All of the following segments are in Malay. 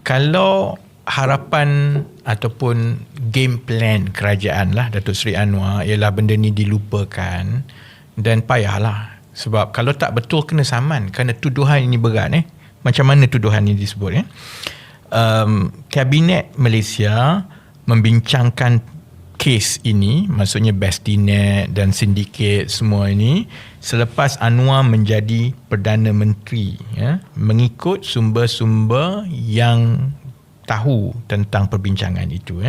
kalau harapan ataupun game plan kerajaan lah Datuk Seri Anwar ialah benda ni dilupakan, dan payahlah. Sebab kalau tak betul kena saman, kerana tuduhan ini berat. Macam mana tuduhan ini disebut? Kabinet Malaysia membincangkan kes ini, maksudnya Bastinet dan sindiket semua ini, selepas Anwar menjadi Perdana Menteri, mengikut sumber-sumber yang tahu tentang perbincangan itu.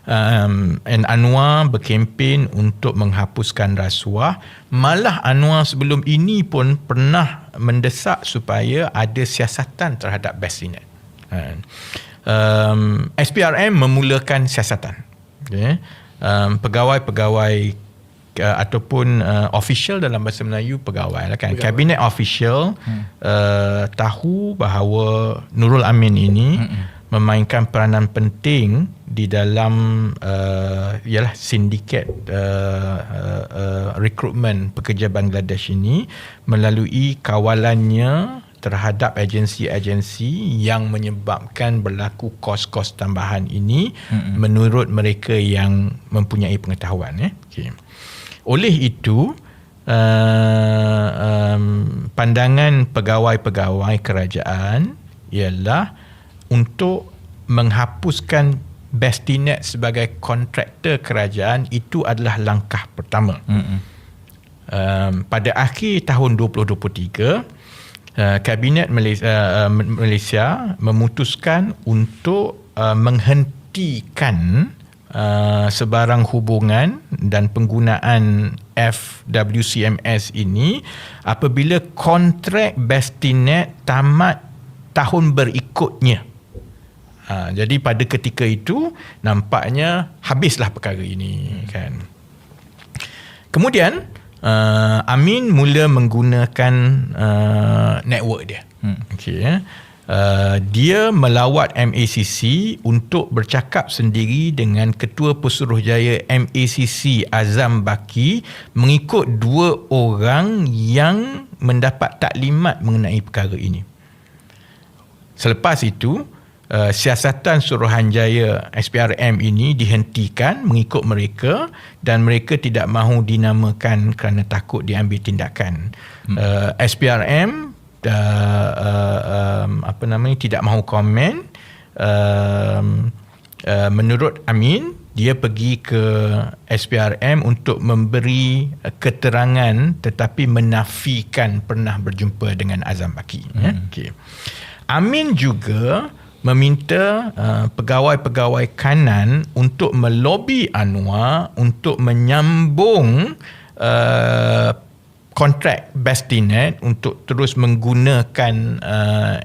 And Anwar berkempen untuk menghapuskan rasuah. Malah Anwar sebelum ini pun pernah mendesak supaya ada siasatan terhadap Bastinet. SPRM memulakan siasatan. Pegawai-pegawai ataupun official dalam bahasa Melayu pegawai lah kan. Kabinet official tahu bahawa Nurul Amin ini memainkan peranan penting di dalam ialah sindiket rekrutmen pekerja Bangladesh ini melalui kawalannya terhadap agensi-agensi yang menyebabkan berlaku kos-kos tambahan ini menurut mereka yang mempunyai pengetahuan. Okay. Oleh itu, pandangan pegawai-pegawai kerajaan ialah untuk menghapuskan Bastinet sebagai kontraktor kerajaan. Itu adalah langkah pertama. Pada akhir tahun 2023, Kabinet Malaysia memutuskan untuk menghentikan sebarang hubungan dan penggunaan FWCMS ini apabila kontrak Bastinet tamat tahun berikutnya. Jadi pada ketika itu nampaknya habislah perkara ini kan. Kemudian Amin mula menggunakan network dia. Okay. Dia melawat MACC untuk bercakap sendiri dengan Ketua Pesuruhjaya MACC Azam Baki mengikut 2 orang yang mendapat taklimat mengenai perkara ini. Selepas itu, siasatan Suruhanjaya SPRM ini dihentikan mengikut mereka, dan mereka tidak mahu dinamakan kerana takut diambil tindakan. SPRM tidak mahu komen. Menurut Amin, dia pergi ke SPRM untuk memberi keterangan tetapi menafikan pernah berjumpa dengan Azam Baki. Okay. Amin juga meminta pegawai-pegawai kanan untuk melobi Anwar untuk menyambung kontrak Bastinet untuk terus menggunakan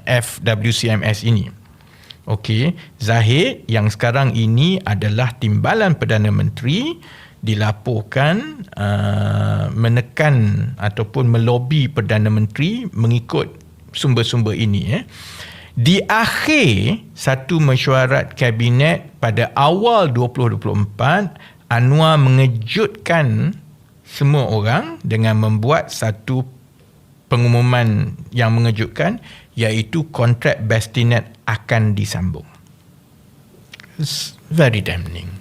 FWCMS ini. Okey, Zahid yang sekarang ini adalah Timbalan Perdana Menteri dilaporkan menekan ataupun melobi Perdana Menteri mengikut sumber-sumber ini. Di akhir satu mesyuarat kabinet pada awal 2024, Anwar mengejutkan semua orang dengan membuat satu pengumuman yang mengejutkan, iaitu kontrak Bastinet akan disambung. It's very damning.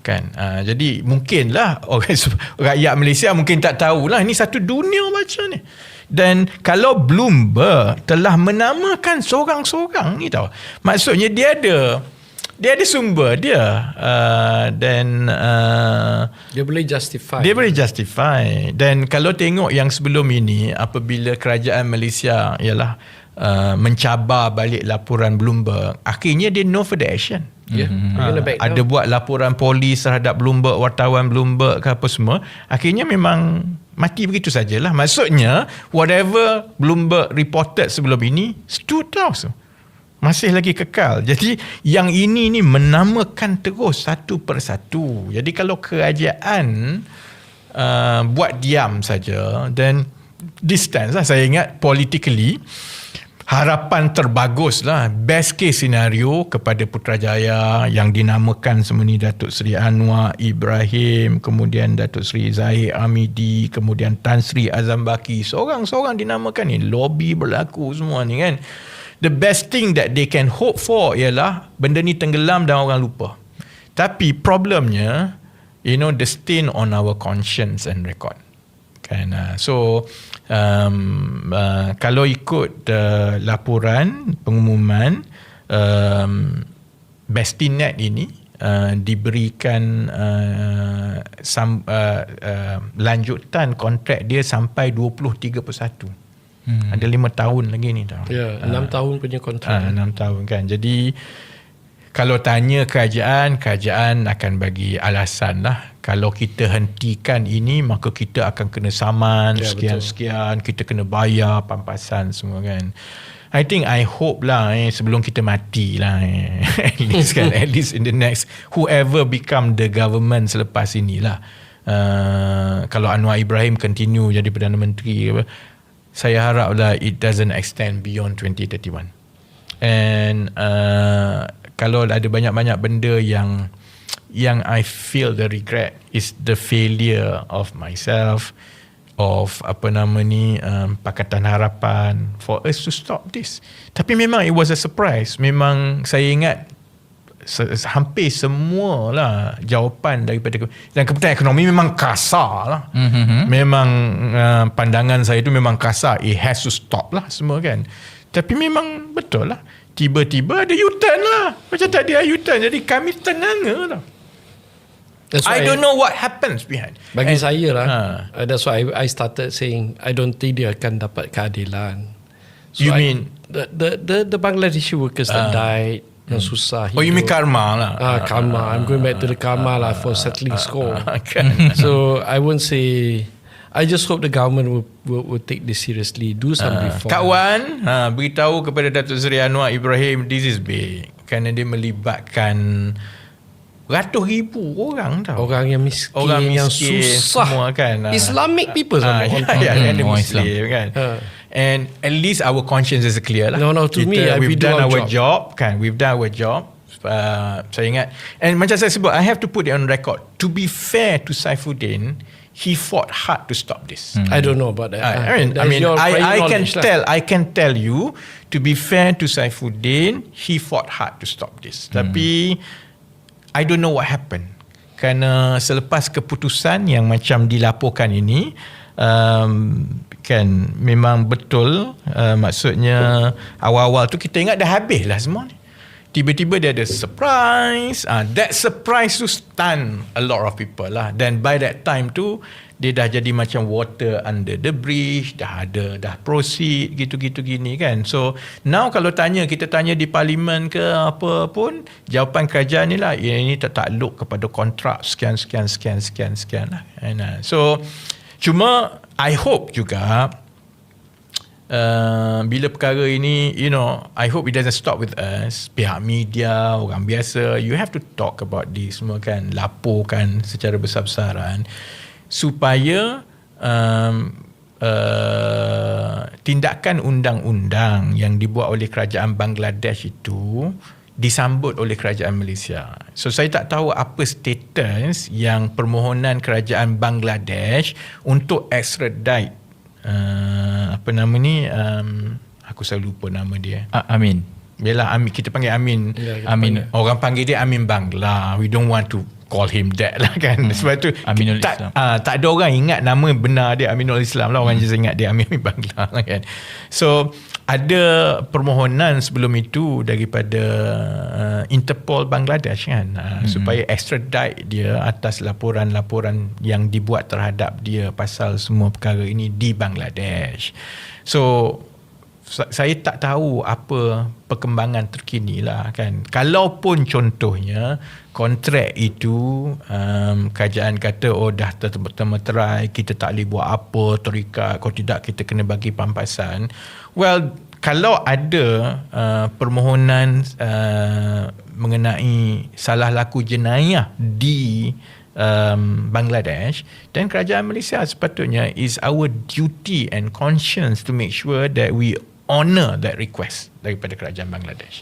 Kan? Jadi mungkinlah rakyat Malaysia mungkin tak tahulah, ini satu dunia baca ni. Dan kalau Bloomberg telah menamakan seorang-seorang ni tahu, maksudnya dia ada sumber dia, dan dia boleh justify. Dan kalau tengok yang sebelum ini, apabila kerajaan Malaysia ialah mencabar balik laporan Bloomberg, akhirnya dia no further action. Ada buat laporan polis terhadap Bloomberg, wartawan Bloomberg ke apa semua, akhirnya memang mati begitu sajalah. Maksudnya whatever Bloomberg reported sebelum ini stood terus, masih lagi kekal. Jadi yang ini ni menamakan terus satu persatu. Jadi kalau kerajaan buat diam saja dan distance lah, saya ingat politically harapan terbagus lah, best case scenario kepada Putrajaya yang dinamakan semua ni Datuk Seri Anwar Ibrahim, kemudian Datuk Seri Zahid Hamidi, kemudian Tan Sri Azam Baki, seorang-seorang dinamakan ni, lobby berlaku semua ni kan. the best thing that they can hope for ialah benda ni tenggelam dan orang lupa. Tapi problemnya, the stain on our conscience and record. Kan? So kalau ikut laporan pengumuman, Bestinet ini diberikan lanjutan kontrak dia sampai 2031. Ada 5 tahun lagi ni tau. 6 tahun punya kontrak. 6 tahun kan. Jadi kalau tanya kerajaan akan bagi alasan lah. Kalau kita hentikan ini, maka kita akan kena saman sekian-sekian, kita kena bayar pampasan semua kan. I hope lah sebelum kita mati lah at least kan, at least in the next whoever become the government selepas inilah, kalau Anwar Ibrahim continue jadi Perdana Menteri, saya harap lah it doesn't extend beyond 2031. And kalau ada banyak-banyak benda yang I feel the regret is the failure of myself, of Pakatan Harapan, for us to stop this. Tapi memang it was a surprise. Memang saya ingat hampir semua lah jawapan daripada, dan Kementerian Ekonomi memang kasar lah. Memang pandangan saya tu memang kasar. It has to stop lah semua kan. Tapi memang betul lah, tiba-tiba ada U-turn lah. Macam tak ada U-turn. Jadi kami ternganga lah. I don't know what happens behind. Bagi saya lah, that's why I started saying I don't think dia akan dapat keadilan. So you mean the Bangladeshi workers that died, yang susah hidup. You mean karma lah. Karma. I'm going back to the karma lah for settling score. So I won't say. I just hope the government will take this seriously, do some reform. Kawan, beritahu kepada Datuk Seri Anwar Ibrahim, this is big. Kerana dia melibatkan ratus ribu orang tau. Orang yang miskin, yang susah semua kan. Islamic people sama. Muslim kan. And at least our conscience is clear lah. No, to me, we've done our job kan. We've done our job. Saya ingat, and macam saya sebut, I have to put it on record. To be fair to Saifuddin, he fought hard to stop this. I don't know about that. I can tell you, to be fair to Saifuddin, he fought hard to stop this. Tapi I don't know what happened. Kerana selepas keputusan yang macam dilaporkan ini, kan memang betul, maksudnya awal-awal tu kita ingat dah habis lah semua ni. Tiba-tiba dia ada surprise. That surprise tu stun a lot of people lah. Dan by that time tu, dia dah jadi macam water under the bridge, dah proceed gitu-gitu gini kan. So now kalau kita tanya di parlimen ke apa pun, jawapan kerajaan ni lah, ini tak takluk kepada kontrak sekian lah. So cuma I hope juga bila perkara ini, I hope it doesn't stop with us. Pihak media, orang biasa, you have to talk about this semua kan, laporkan secara besar-besaran supaya tindakan undang-undang yang dibuat oleh kerajaan Bangladesh itu disambut oleh kerajaan Malaysia. So saya tak tahu apa status yang permohonan kerajaan Bangladesh untuk extradite aku selalu lupa nama dia. Amin. Yalah, Amin, kita panggil Amin. Amin. Orang panggil dia Amin Bangla. We don't want to call him that lah kan. Sebab tu Aminul Islam. Tak ada orang ingat nama benar dia Aminul Islam lah. Orang just ingat dia Amin Bangla lah kan. So ada permohonan sebelum itu daripada Interpol Bangladesh kan, supaya extradite dia atas laporan-laporan yang dibuat terhadap dia pasal semua perkara ini di Bangladesh. So saya tak tahu apa perkembangan terkini lah kan. Kalaupun contohnya kontrak itu kerajaan kata dah termeterai, kita tak boleh buat apa, terikat, kalau tidak kita kena bagi pampasan. Well, kalau ada permohonan mengenai salah laku jenayah di Bangladesh, dan kerajaan Malaysia sepatutnya is our duty and conscience to make sure that we honor that request daripada kerajaan Bangladesh.